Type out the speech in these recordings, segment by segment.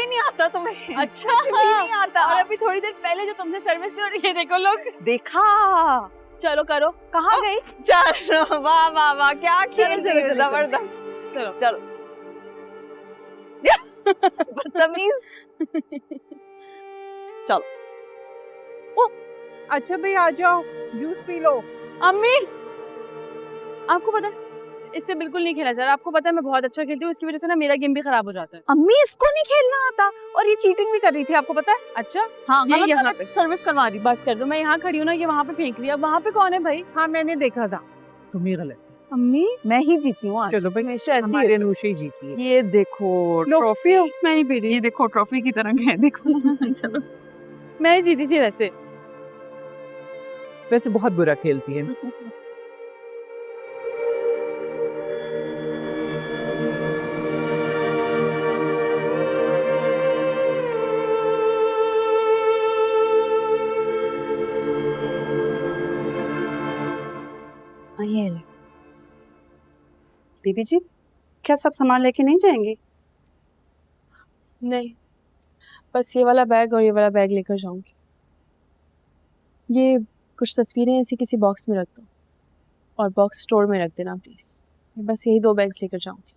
भी नहीं आता तुम्हें? अच्छा कुछ भी नहीं आता। और अभी थोड़ी देर पहले जो तुमसे सर्विस दी और ये देखो लोग। देखा? चलो करो। कहाँ गई? चलो, वाह वाह वाह, क्या खेल रही हो, चलो। जबरदस्त। चलो चलो। बदतमीज। चलो। अच्छा भाई आ जाओ, जूस पी लो। अम्मी, आपको पता है इससे बिल्कुल नहीं खेला जा रहा। आपको पता है मैं बहुत अच्छा खेलती हूँ, इसकी वजह से ना मेरा गेम भी खराब हो जाता है। अम्मी, इसको नहीं खेलना आता और ये चीटिंग भी कर रही थी, आपको पता है? अच्छा हाँ, ये गलत यहाँ गलत पे सर्विस करवा रही। बस कर दो, मैं यहाँ खड़ी हूँ ना, ये वहाँ पे फेंक रही है। अब वहाँ पे कौन है भाई? हाँ मैंने देखा था, तुम ही गलत थी। अम्मी मैं ही जीती हूँ आज। चलो भाई, हमेशा ऐसी हमारे है। नूशे ही जीती है। ये देखो लो, ट्रॉफी, पियो। मैं नहीं पी रही, ये देखो ट्रॉफी की तरह है, देखो। चलो। मैं ही जीती थी वैसे। वैसे बहुत बुरा खेलती है। ये ले। बीबी जी, क्या सब सामान लेके नहीं जाएंगी? नहीं, बस ये वाला बैग और ये वाला बैग लेकर जाऊंगी। ये कुछ तस्वीरें ऐसी किसी बॉक्स में रख दो और बॉक्स स्टोर में रख देना प्लीज। बस यही 2 बैग्स लेकर जाऊंगी।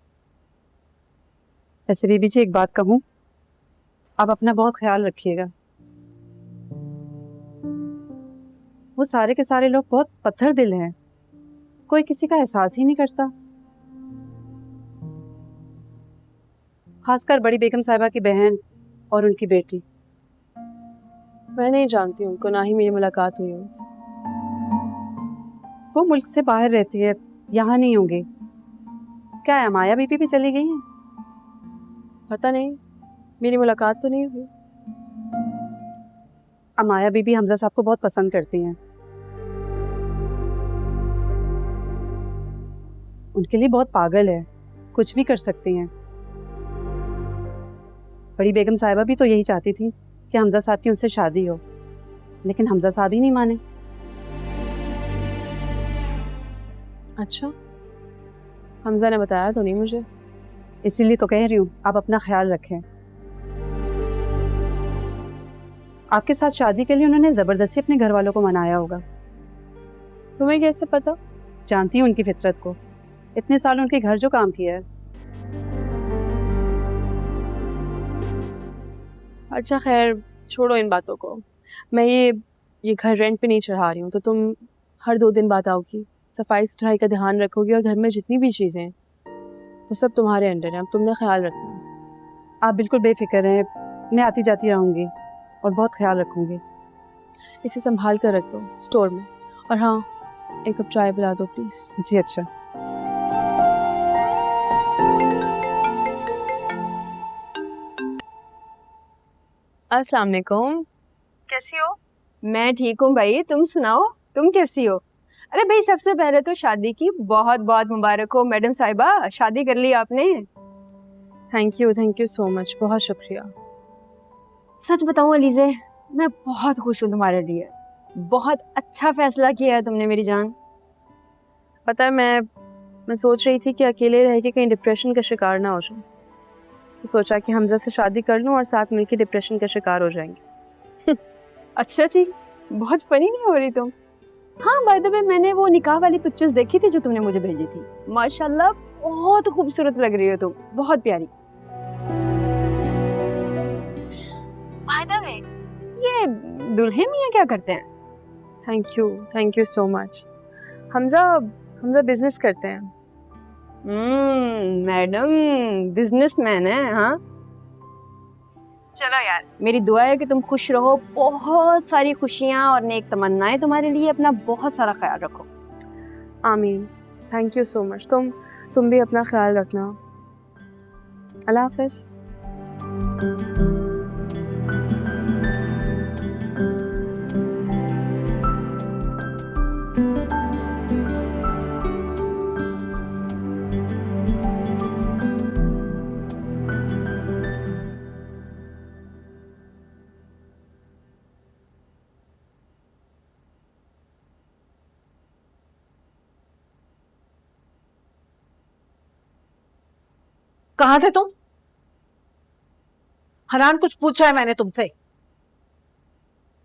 वैसे बीबी जी, एक बात कहूँ, आप अपना बहुत ख्याल रखिएगा। वो सारे के सारे लोग बहुत पत्थर दिल हैं, कोई किसी का एहसास ही नहीं करता। खासकर बड़ी बेगम साहिबा की बहन और उनकी बेटी। मैं नहीं जानती उनको, ना ही मेरी मुलाकात हुई उनसे। वो मुल्क से बाहर रहती है, यहाँ नहीं होंगे। क्या है, माया बीबी भी चली गई हैं? पता नहीं, मेरी मुलाकात तो नहीं हुई। अमाया बीबी हमजा साहब को बहुत पसंद करती हैं, उनके लिए बहुत पागल है, कुछ भी कर सकती हैं। बड़ी बेगम साहिबा भी तो यही चाहती थी कि हमजा साहब की उनसे शादी हो, लेकिन हमजा साहब ही नहीं माने। अच्छा, हमजा ने बताया तो नहीं मुझे। इसीलिए तो कह रही हूँ, आप अपना ख्याल रखें। आपके साथ शादी के लिए उन्होंने जबरदस्ती अपने घर वालों को मनाया होगा। तुम्हें कैसे पता? जानती हूँ उनकी फितरत को, इतने साल उनके घर जो काम किया है। अच्छा खैर, छोड़ो इन बातों को। मैं ये घर रेंट पे नहीं चढ़ा रही हूँ, तो तुम हर 2 दिन बाद आओगी, सफाई सुथराई का ध्यान रखोगी और घर में जितनी भी चीज़ें हैं वो सब तुम्हारे अंडर है। अब तुमने ख्याल रखना। आप बिल्कुल बेफिक्र हैं, मैं आती जाती रहूँगी और बहुत ख्याल रखूँगी। इसे संभाल कर रख दो स्टोर में। और हाँ, 1 कप चाय पिला दो प्लीज़। जी अच्छा। अस्सलाम वालेकुम। कैसी हो? मैं ठीक हूँ भाई, तुम सुनाओ, तुम कैसी हो? अरे भाई, सबसे पहले तो शादी की बहुत बहुत मुबारक हो मैडम साहिबा, शादी कर ली आपने। थैंक यू सो मच, बहुत शुक्रिया। सच बताऊँ अलीज़े, मैं बहुत खुश हूँ तुम्हारे लिए। बहुत अच्छा फैसला किया है तुमने मेरी जान। पता है, मैं सोच रही थी कि अकेले रह के कहीं डिप्रेशन का शिकार ना हो जाऊँ, तो सोचा कि हमजा से शादी कर लूँ और साथ मिलकर डिप्रेशन का शिकार हो जाएंगे। अच्छा जी, बहुत फनी नहीं हो रही तुम? हाँ बाय द वे, मैंने वो निकाह वाली पिक्चर्स देखी थी जो तुमने मुझे भेजी थी। माशाल्लाह बहुत खूबसूरत लग रही हो तुम, बहुत प्यारी। बाय द वे, ये दुल्हे मियाँ क्या करते हैं? Thank you so much. Hamza business करते हैं। मैडम बिजनेसमैन है, हाँ। चलो यार, मेरी दुआ है कि तुम खुश रहो, बहुत सारी खुशियाँ और नेक तमन्नाएं तुम्हारे लिए। अपना बहुत सारा ख्याल रखो। आमीन। Thank you so much. तुम भी अपना ख्याल रखना। अल्लाह हाफ़िज़। कहाँ थे तुम? हनान, कुछ पूछा है मैंने तुमसे?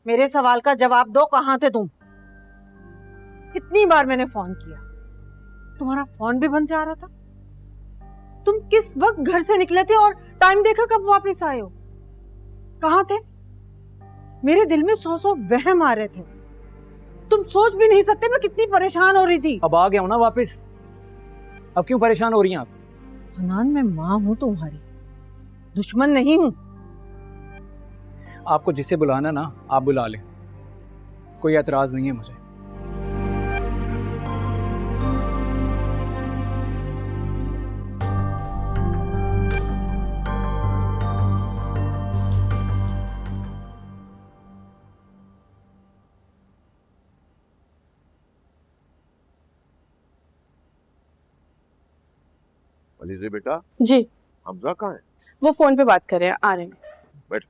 मेरे सवाल का जवाब दो, कहाँ थे तुम? इतनी बार मैंने फोन किया, तुम्हारा फोन भी बंद जा रहा था। तुम किस वक्त घर से निकले थे और टाइम देखा कब वापस आए हो? कहाँ थे? मेरे दिल में सौ सौ वहम आ रहे थे। तुम सोच भी नहीं सकते मैं कितनी परेशान हो रही थी। अब आ गया हूं ना वापस, अब क्यों परेशान हो रही हैं आप? हनान, मैं माँ हूं तुम्हारी, दुश्मन नहीं हूं। आपको जिसे बुलाना ना आप बुला लें, कोई एतराज नहीं है मुझे। अलीज़े बेटा, जी, हमजा कहाँ है? वो फोन पे बात कर रहे हैं, आ रहे हैं। बैठ।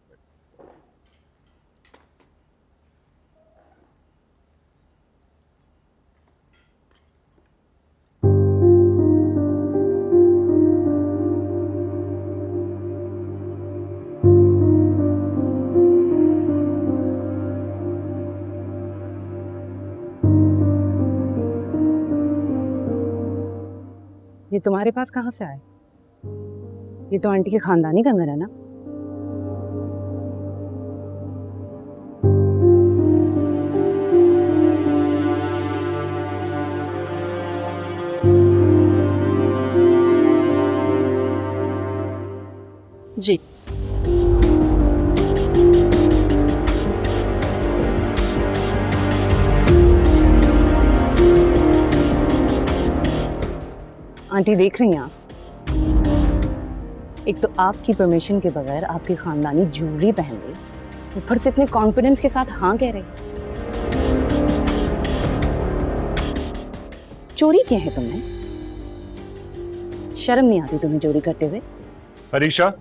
ये तुम्हारे पास कहाँ से आए? ये तो आंटी के खानदानी कंगन है ना? जी, आंटी देख रही हैं आप? एक तो आपकी परमिशन के बगैर आपकी खानदानी ज्वेलरी पहन गई, ऊपर से इतने कॉन्फिडेंस के साथ हाँ कह रही। चोरी किया है तुमने? शर्म नहीं आती तुम्हें चोरी करते हुए? अरीशा,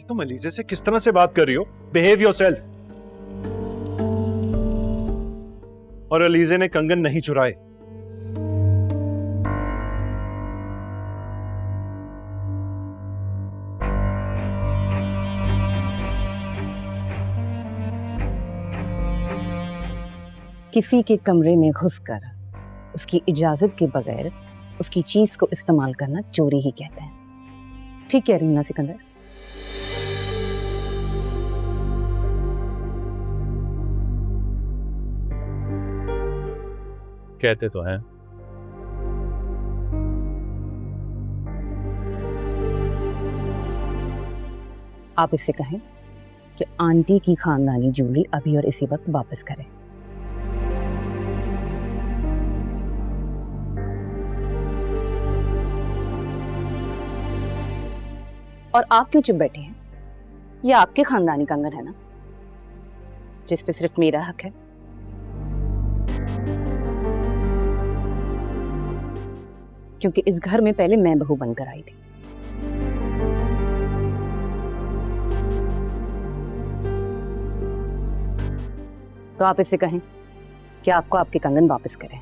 तुम अलीज़े से किस तरह से बात कर रही हो? Behave yourself. और अलीज़े ने कंगन नहीं चुराए। किसी के कमरे में घुसकर उसकी इजाजत के बगैर उसकी चीज को इस्तेमाल करना चोरी ही कहते हैं। ठीक कह रही हूं ना सिकंदर? कहते तो हैं। आप इससे कहें कि आंटी की खानदानी ज्वेलरी अभी और इसी वक्त वापस करें। और आप क्यों चुप बैठे हैं? ये आपके खानदानी कंगन है ना, जिस पे सिर्फ मेरा हक है। क्योंकि इस घर में पहले मैं बहू बनकर आई थी। तो आप इससे कहें कि आपको आपके कंगन वापस करें।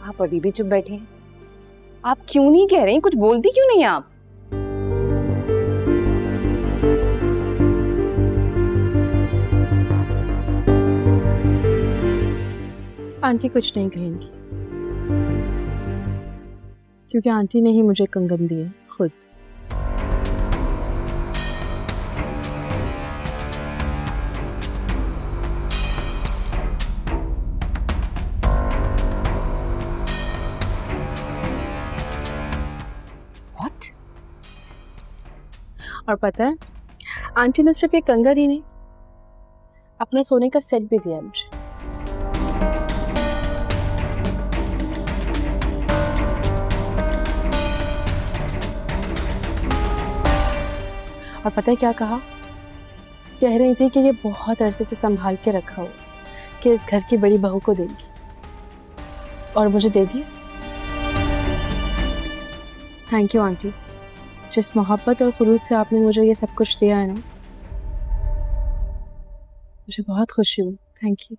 आप अभी भी चुप बैठे हैं? आप क्यों नहीं कह रही? कुछ बोलती क्यों नहीं आप? आंटी कुछ नहीं कहेंगी, क्योंकि आंटी ने ही मुझे कंगन दिए खुद। What? और पता है, आंटी ने सिर्फ ये कंगन ही नहीं, अपना सोने का सेट भी दिया है मुझे। और पता है क्या कहा? कह रही थी कि ये बहुत अरसे से संभाल के रखा हो कि इस घर की बड़ी बहू को देगी, और मुझे दे दिए। थैंक यू आंटी, जिस मोहब्बत और खुलूस से आपने मुझे ये सब कुछ दिया है ना, मुझे बहुत खुशी हुई। Thank you.